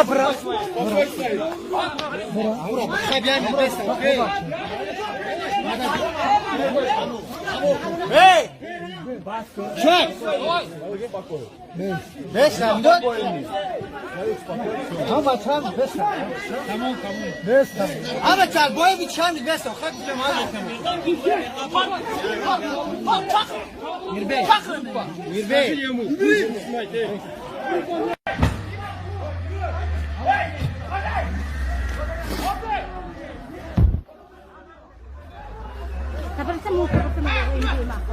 Bırak. Hey! Çek! Beş lan dön. Ama çal beş lan. Tamam. Beş lan. Ama çal boya bir çal beş lan. Kalk bir mal Seperti muka bertemu ini mak.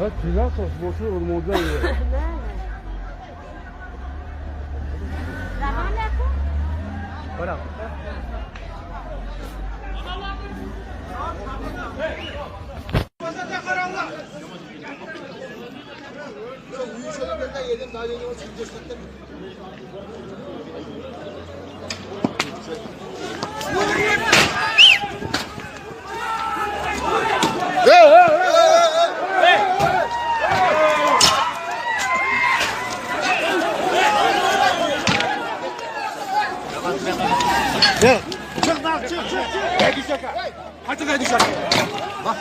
Evet, güzel sos. Boşuna ormanda yiyor. Bırak. Hadi dışarı. Bak.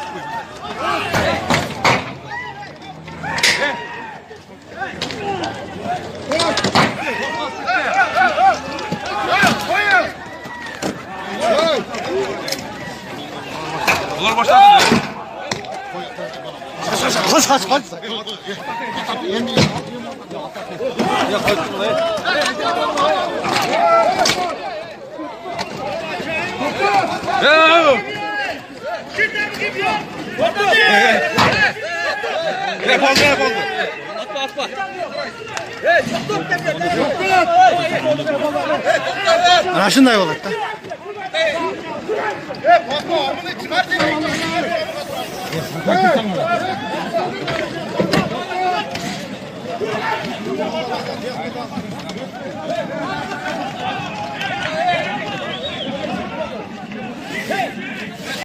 Olur başlarsın. Kaç. Ya kaçtın lan. Yapalım. Atma. Raşın da yol etti.